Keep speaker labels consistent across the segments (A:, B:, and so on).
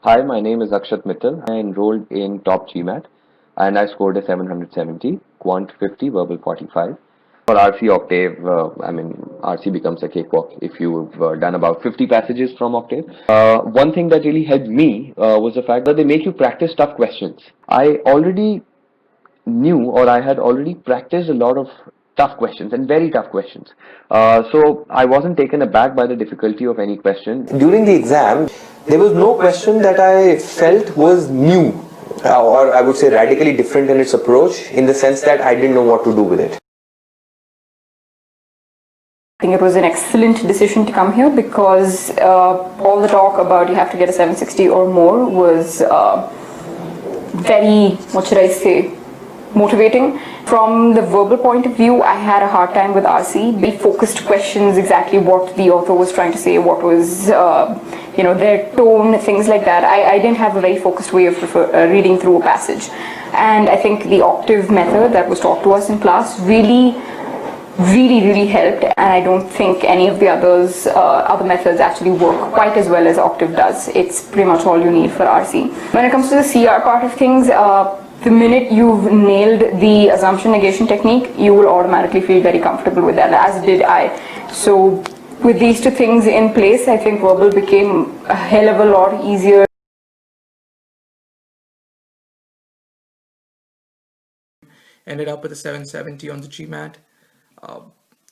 A: Hi, my name is Akshat Mittal. I enrolled in top GMAT and I scored a 770, Quant 50, Verbal 45. For RC Octave, RC becomes a cakewalk if you've done about 50 passages from Octave. One thing that really helped me was the fact that they make you practice tough questions. I already knew or I had already practiced a lot of tough questions and very tough questions. So I wasn't taken aback by the difficulty of any question.
B: During the exam, there was no question that I felt was new, or I would say radically different in its approach, in the sense that I didn't know what to do with it.
C: I think it was an excellent decision to come here because all the talk about you have to get a 760 or more was very, what should I say, motivating. From the verbal point of view, I had a hard time with RC. Very focused questions, exactly what the author was trying to say, what was, their tone, things like that. I didn't have a very focused way of reading through a passage. And I think the octave method that was taught to us in class really helped, and I don't think any of the other methods actually work quite as well as Octave does. It's pretty much all you need for RC. When it comes to the CR part of things, the minute you've nailed the assumption negation technique, you will automatically feel very comfortable with that, as did I. So with these two things in place, I think verbal became a hell of a lot easier.
D: Ended up with a 770 on the GMAT.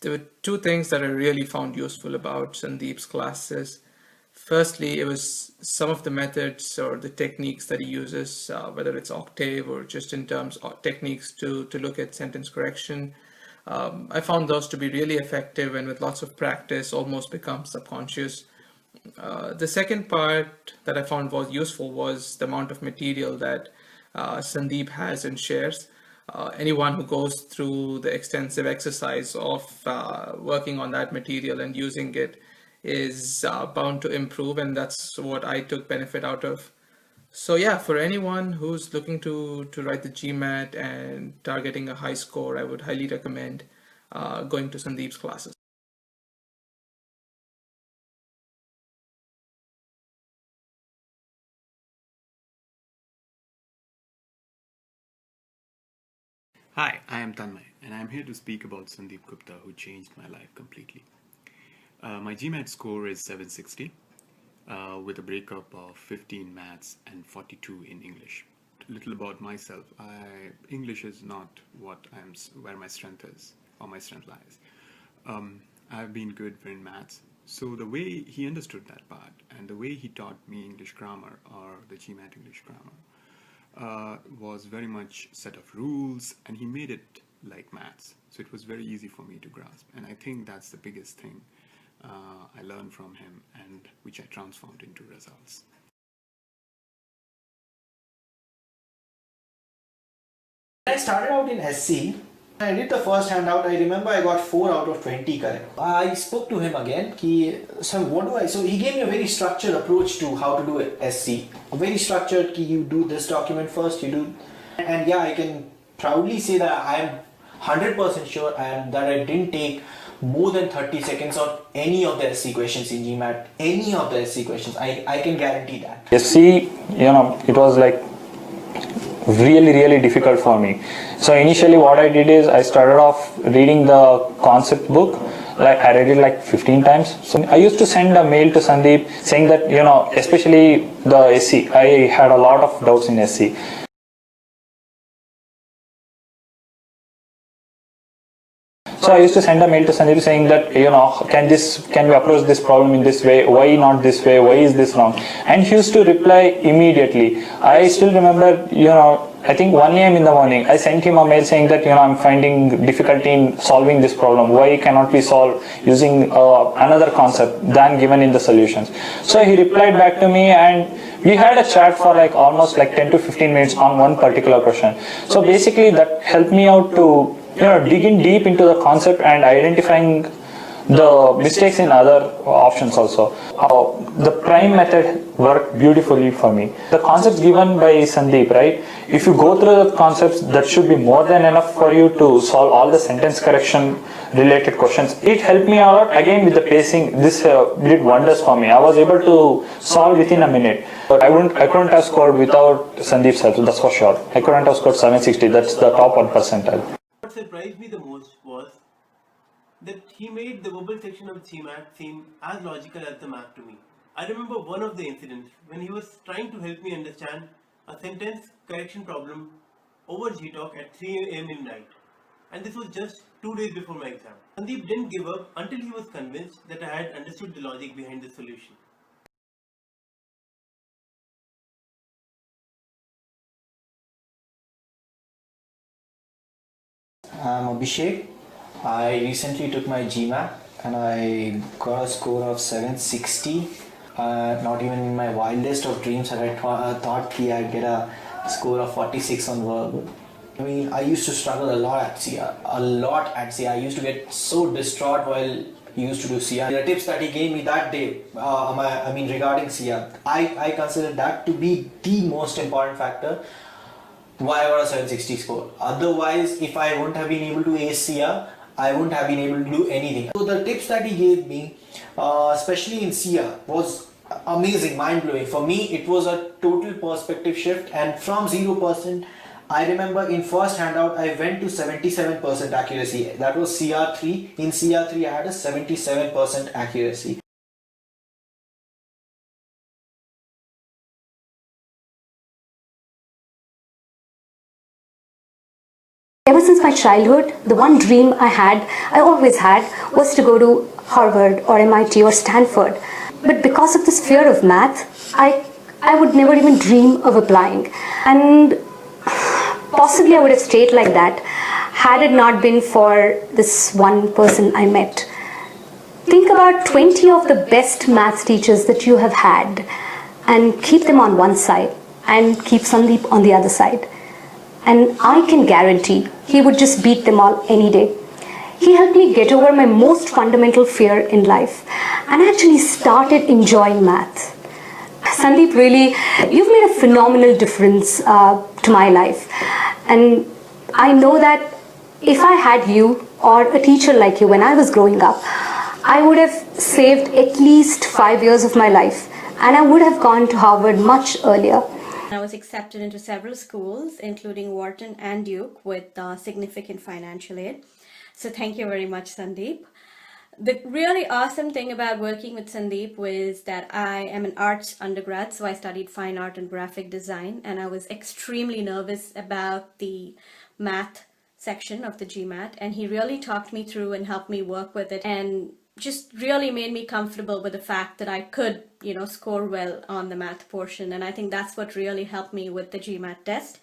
D: There were two things that I really found useful about Sandeep's classes. Firstly, it was some of the methods or the techniques that he uses, whether it's Octave or just in terms of techniques to look at sentence correction. I found those to be really effective and with lots of practice almost become subconscious. The second part that I found was useful was the amount of material that Sandeep has and shares. Anyone who goes through the extensive exercise of working on that material and using it is bound to improve, and that's what I took benefit out of. So yeah, for anyone who's looking to write the GMAT and targeting a high score, I would highly recommend going to Sandeep's classes.
E: Hi, I am Tanmay, and I am here to speak about Sandeep Gupta, who changed my life completely. My GMAT score is 760, with a breakup of 15 maths and 42 in English. A little about myself. English is not where my strength is, or my strength lies. I've been good in maths, so the way he understood that part, and the way he taught me English grammar, or the GMAT English grammar, was very much set of rules, and he made it like maths, so it was very easy for me to grasp, and I think that's the biggest thing I learned from him, and which I transformed into results.
F: When I started out in SC, I did the first handout. I remember I got 4 out of 20 correct. I spoke to him again. So he gave me a very structured approach to how to do SC. Very structured. You do this document first. And yeah, I can proudly say that I am 100% sure that I didn't take more than 30 seconds on any of the SC questions in GMAT. Any of the SC questions. I can guarantee that.
G: SC, it was like really difficult for me. So initially what I did is I started off reading the concept book. Like I read it like 15 times. So I used to send a mail to Sandeep saying that, especially the SC, I had a lot of doubts in SC. So I used to send a mail to Sandeep saying that, can we approach this problem in this way? Why not this way? Why is this wrong? And he used to reply immediately. I still remember, I think 1 a.m. in the morning, I sent him a mail saying that, I'm finding difficulty in solving this problem. Why cannot we solve using another concept than given in the solutions? So he replied back to me, and we had a chat for almost 10 to 15 minutes on one particular question. So basically that helped me out to, dig in deep into the concept and identifying the mistakes in other options also. The prime method worked beautifully for me. The concepts given by Sandeep, right? If you go through the concepts, that should be more than enough for you to solve all the sentence correction related questions. It helped me out again with the pacing. This did wonders for me. I was able to solve within a minute. But I couldn't have scored without Sandeep's help, that's for sure. I couldn't have scored 760, that's the top 1 percentile.
H: What surprised me the most was that he made the verbal section of GMAT seem as logical as the math to me. I remember one of the incidents when he was trying to help me understand a sentence correction problem over GTalk at 3 AM in night. And this was just 2 days before my exam. Sandeep didn't give up until he was convinced that I had understood the logic behind the solution.
F: I'm Abhishek. I recently took my GMAT and I got a score of 760. Not even in my wildest of dreams had I thought I'd get a score of 46 on verbal. I mean, I used to struggle a lot at CR. I used to get so distraught while he used to do CR. The tips that he gave me that day, regarding CR, I consider that to be the most important factor why I got a 760 score. Otherwise, if I wouldn't have been able to ace CR, I wouldn't have been able to do anything. So the tips that he gave me, especially in CR, was amazing, mind-blowing. For me, it was a total perspective shift, and from 0%, I remember in first handout, I went to 77% accuracy. That was CR3. In CR3, I had a 77% accuracy.
I: Ever since my childhood, the one dream I always had, was to go to Harvard or MIT or Stanford. But because of this fear of math, I would never even dream of applying. And possibly I would have stayed like that had it not been for this one person I met. Think about 20 of the best maths teachers that you have had and keep them on one side and keep Sandeep on the other side. And I can guarantee he would just beat them all any day. He helped me get over my most fundamental fear in life and actually started enjoying math. Sandeep, really, you've made a phenomenal difference to my life. And I know that if I had you or a teacher like you when I was growing up, I would have saved at least 5 years of my life and I would have gone to Harvard much earlier.
J: I was accepted into several schools, including Wharton and Duke, with significant financial aid. So thank you very much, Sandeep. The really awesome thing about working with Sandeep was that I am an arts undergrad, so I studied fine art and graphic design, and I was extremely nervous about the math section of the GMAT, and he really talked me through and helped me work with it, and just really made me comfortable with the fact that I could, score well on the math portion. And I think that's what really helped me with the GMAT test.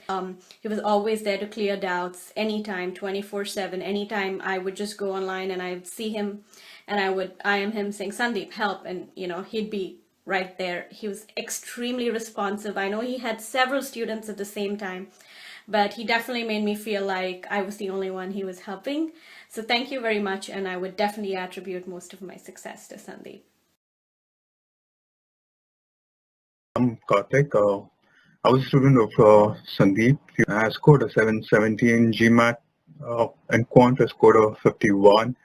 J: He was always there to clear doubts anytime, 24/7. Anytime I would just go online and I would see him and I would IM him saying, Sandeep, help. And, he'd be right there. He was extremely responsive. I know he had several students at the same time, but he definitely made me feel like I was the only one he was helping. So thank you very much, and I would definitely attribute most of my success to Sandeep.
K: I'm Karthik. I was a student of Sandeep. I scored a 770 in GMAT. In Quant, I scored a 51.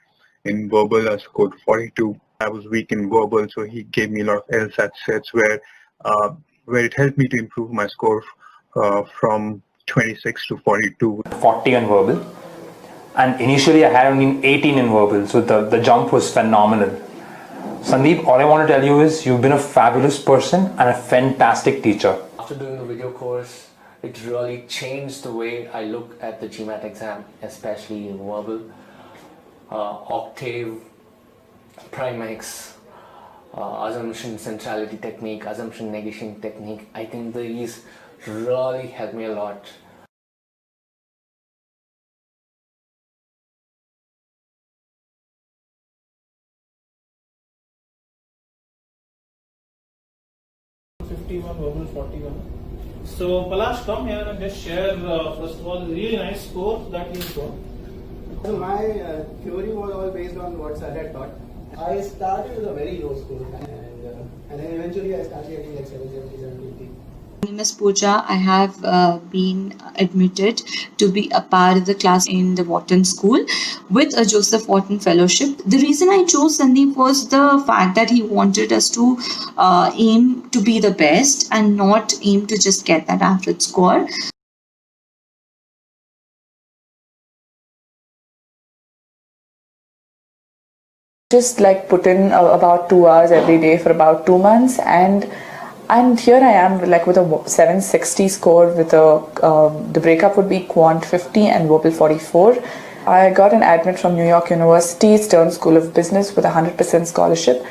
K: In verbal, I scored 42. I was weak in verbal, so he gave me a lot of LSAT sets where it helped me to improve my score from 26 to 42.
G: 40 on verbal. And initially I had only 18 in verbal, so the jump was phenomenal. Sandeep, all I want to tell you is you've been a fabulous person and a fantastic teacher.
L: After doing the video course, it really changed the way I look at the GMAT exam, especially in verbal. Octave, Primex, assumption centrality technique, assumption negation technique, I think these really helped me a lot.
M: Verbal 41. So Palash, come here and just share first of all the really nice score that you got.
N: So my theory was all based on what Sir had taught.
F: I started with a very low score, and then eventually I started getting like 770, 780.
N: My name is Pooja. I have been admitted to be a part of the class in the Wharton School with a Joseph Wharton Fellowship. The reason I chose Sandeep was the fact that he wanted us to aim to be the best and not aim to just get that average score.
O: Just like put in about 2 hours every day for about 2 months, and here I am like with a 760 score with the breakup would be Quant 50 and Verbal 44. I got an admit from New York University Stern School of Business with a 100% scholarship,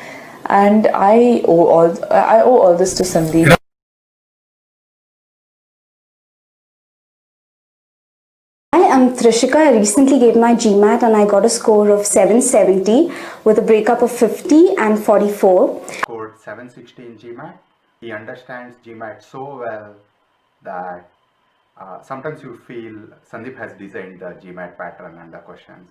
O: and I owe all this to Sandeep.
I: Hi, I'm Trishika. I recently gave my GMAT and I got a score of 770 with a breakup of 50 and 44.
P: Scored 760 in GMAT. He understands GMAT so well that sometimes you feel Sandeep has designed the GMAT pattern and the questions.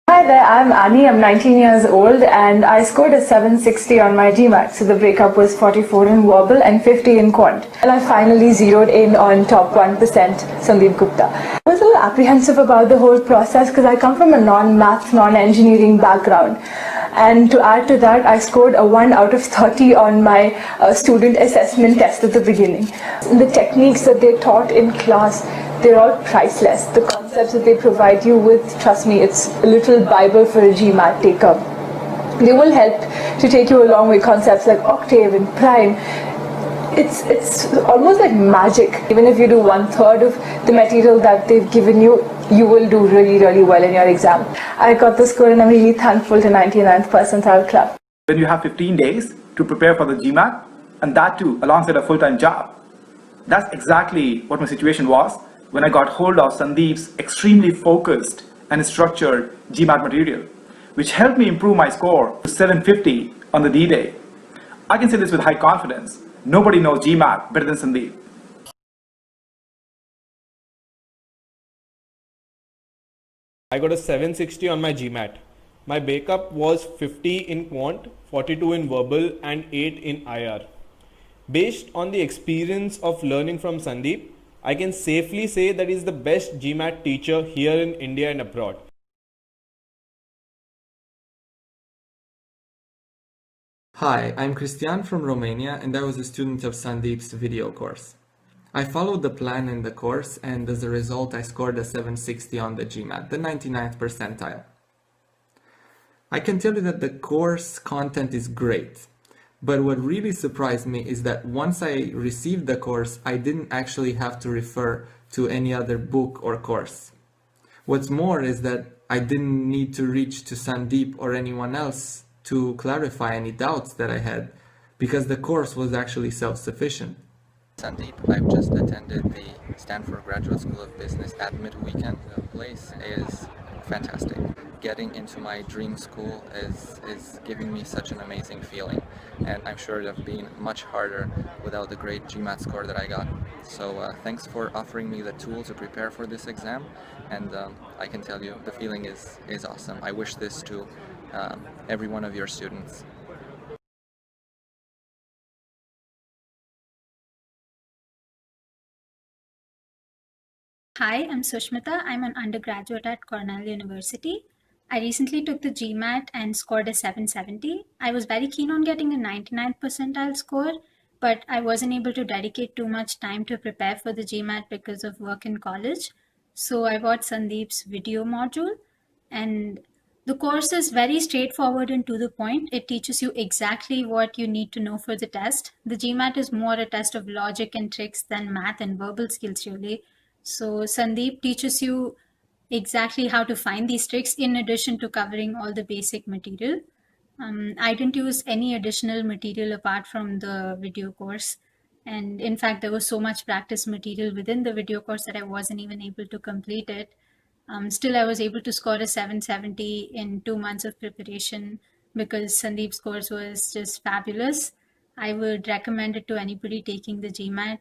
O: Hi there, I'm Annie, I'm 19 years old and I scored a 760 on my GMAT. So the breakup was 44 in Verbal and 50 in Quant. And I finally zeroed in on top 1%, Sandeep Gupta. I was a little apprehensive about the whole process because I come from a non-math, non-engineering background. And to add to that, I scored a 1 out of 30 on my student assessment test at the beginning. The techniques that they taught in class, they're all priceless. The concepts that they provide you with, trust me, it's a little Bible for a GMAT taker. They will help to take you a long way. Concepts like octave and prime. It's almost like magic. Even if you do 1/3 of the material that they've given you, you will do really, really well in your exam. I got the score and I'm really thankful to 99th percentile club.
Q: When you have 15 days to prepare for the GMAT, and that too alongside a full-time job. That's exactly what my situation was when I got hold of Sandeep's extremely focused and structured GMAT material, which helped me improve my score to 750 on the D-Day. I can say this with high confidence. Nobody knows GMAT better than Sandeep.
R: I got a 760 on my GMAT. My breakup was 50 in Quant, 42 in Verbal and 8 in IR. Based on the experience of learning from Sandeep, I can safely say that he's the best GMAT teacher here in India and abroad.
S: Hi, I'm Cristian from Romania and I was a student of Sandeep's video course. I followed the plan in the course and as a result I scored a 760 on the GMAT, the 99th percentile. I can tell you that the course content is great, but what really surprised me is that once I received the course, I didn't actually have to refer to any other book or course. What's more is that I didn't need to reach to Sandeep or anyone else to clarify any doubts that I had, because the course was actually self-sufficient.
T: Sandeep, I've just attended the Stanford Graduate School of Business Admit Weekend. The place is fantastic. Getting into my dream school is giving me such an amazing feeling, and I'm sure it would have been much harder without the great GMAT score that I got. So thanks for offering me the tool to prepare for this exam, and I can tell you the feeling is awesome. I wish this to every one of your students.
U: Hi, I'm Sushmita. I'm an undergraduate at Cornell University. I recently took the GMAT and scored a 770. I was very keen on getting a 99th percentile score, but I wasn't able to dedicate too much time to prepare for the GMAT because of work in college. So I bought Sandeep's video module, and the course is very straightforward and to the point. It teaches you exactly what you need to know for the test. The GMAT is more a test of logic and tricks than math and verbal skills really. So Sandeep teaches you exactly how to find these tricks in addition to covering all the basic material. I didn't use any additional material apart from the video course. And in fact, there was so much practice material within the video course that I wasn't even able to complete it. Still, I was able to score a 770 in 2 months of preparation because Sandeep's course was just fabulous. I would recommend it to anybody taking the GMAT.